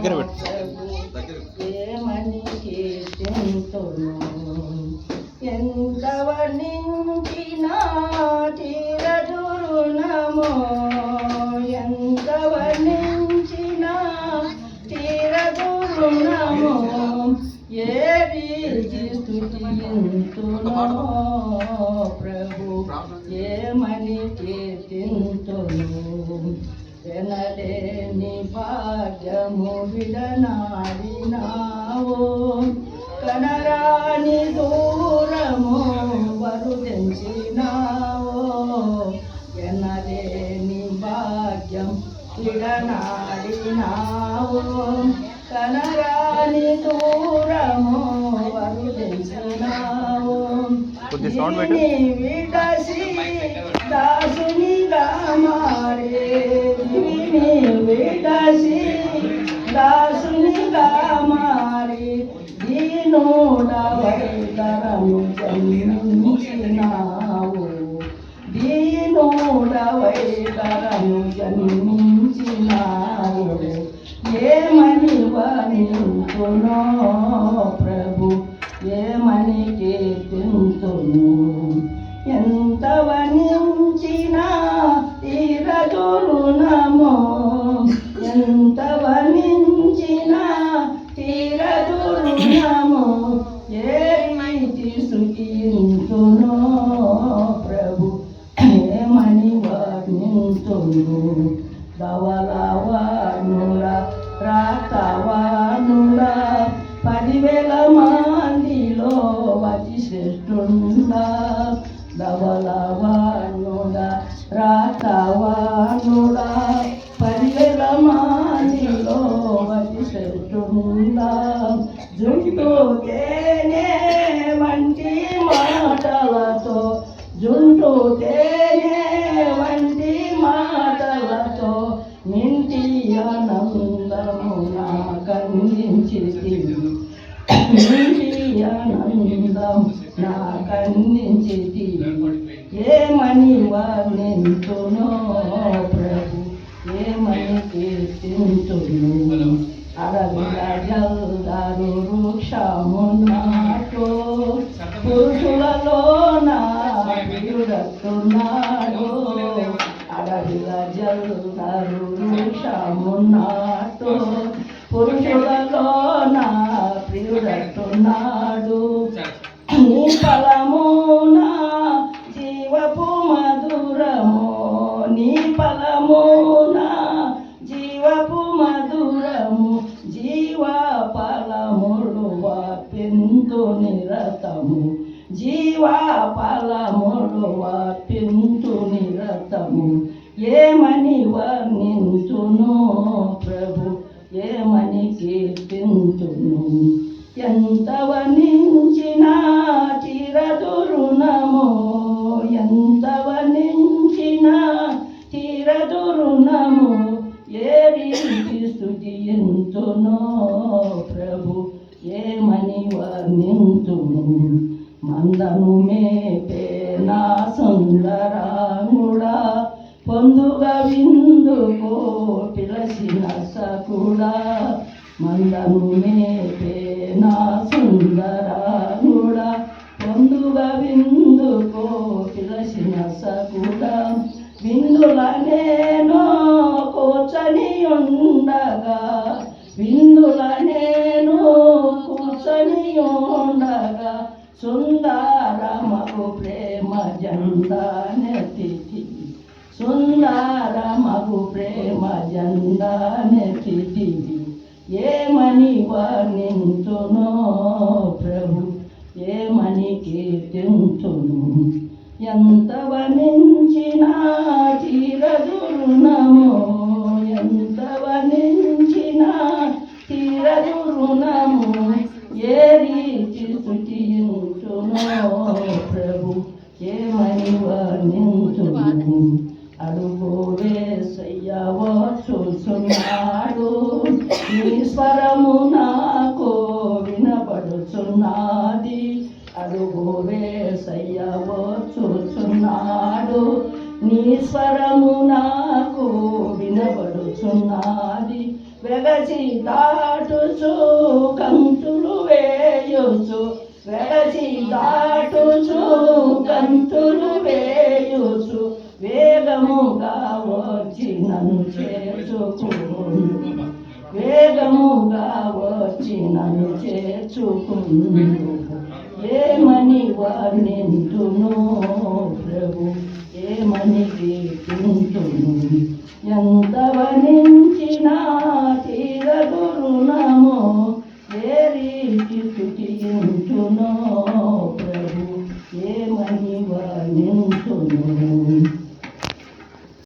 దగ్గర పెట్టు. ఏమని కీర్తింతును ఎంత వర్ణించినా తీరదు రుణము ఎంత వర్ణించినా తీరదు రుణము ఏ రీతి స్తుతింతును ప్రభు ఏమని కీర్తింతును ఎనలేని భాగ్యము విడనాడినావు కనరాని దూరము వరుదించినావు ఎనలేని భాగ్యం విడనాడినావు కనరాని దూరము వరుదించినావు విడసి దాసునిగా మారే విడసి దాసునిగా మారి దీనుడవై తరము జన్మించినావు దీనుడవై తరము జన్మించినావు ఏమని వర్ణింతునో ప్రభు ఏమని కీర్తింతును ఎంత వర్ణించినా తీరదు రుణము ఎంత వర్ణించినా తీరదు రుణము ఏ రీతి స్తుతింతునో ప్రభు ఏమని వర్ణింతును ధవలవానుల రాతవానుల 10,000 మందిలో అతి శ్రేష్ఠుండా ధవలవానుల రాతవానుల 10,000 మందిలో అతి శ్రేష్ఠుండా జుంటు తేనె వంటి మాటలతో జుంటు తేనె వంటి మాటలతో నింటి ఆనందము నాకందించితివి నింటి ఆనందం నాకందించితివి ఏమని వర్ణింతునో ప్రభు ఏమని కీర్తింతును అడవిల జల్దారు వృక్షమున్నాడు పురుషులలో నా ప్రియుడట్టున్నాడు అడవిల జల్దారు వృక్షమున్నాడు పురుషులలో నా ప్రియుడట్టున్నాడు నీ ఫలమున జీవపు మధురము నీ ఫలమున జీవపు మధురము జీవ ఫలములు వాపింతు నిరతము జీవ ఫలములు వాపింతు నిరతము ఏమని వర్ణింతును ప్రభు ఏమని కీర్తింతును ఎంత వర్ణించినా తీరదు రుణము ఎంత వర్ణించినా తీరదు రుణము ఏ రీతి స్తుతింతునో ప్రభు ఏమని వర్ణింతును మందను మేపే నా సుందరాంగుడా పొందుగా విందుకో పిలసిన సకుడా మందను మేపే నా సుందరాంగుడా పొందుగా విందుకో పిలసిన సకుడా విందుల నేను కూర్చొని ఉండగా విందుల నేను కూర్చొని ఉండగా సుందరమగు ప్రేమ జెండానెత్తితివి సుందరమగు ప్రేమ జెండానెత్తితివి ఏమని వర్ణింతునో ప్రభు ఏమని కీర్తింతును ఎంత వర్ణించినా తీరదు రుణము ఎంత వర్ణించినా తీరదు రుణము ఏ రీతి స్తుతింతునో ప్రభు ఏమని వర్ణింతును అడుగు వేసయ్యవో చూస్తున్నాడు నీ స్వరము నాకు వినపడుచున్నది అడుగు వేసయ్యవో చూస్తున్నాడు నీ స్వరము నాకు వినపడు దాటుచున్నది వెగసి దాటుచు కంతులు వేయుచు వెగసి దాటుచు కంతులు వేయుచు వేగముగా వచ్చి నన్ను చేర్చుకుండు వేగముగా వచ్చి నన్ను చేర్చుకుండు ఏమని వర్ణింతును ప్రభు ఏమని కీర్తింతును ఎంత వర్ణించినా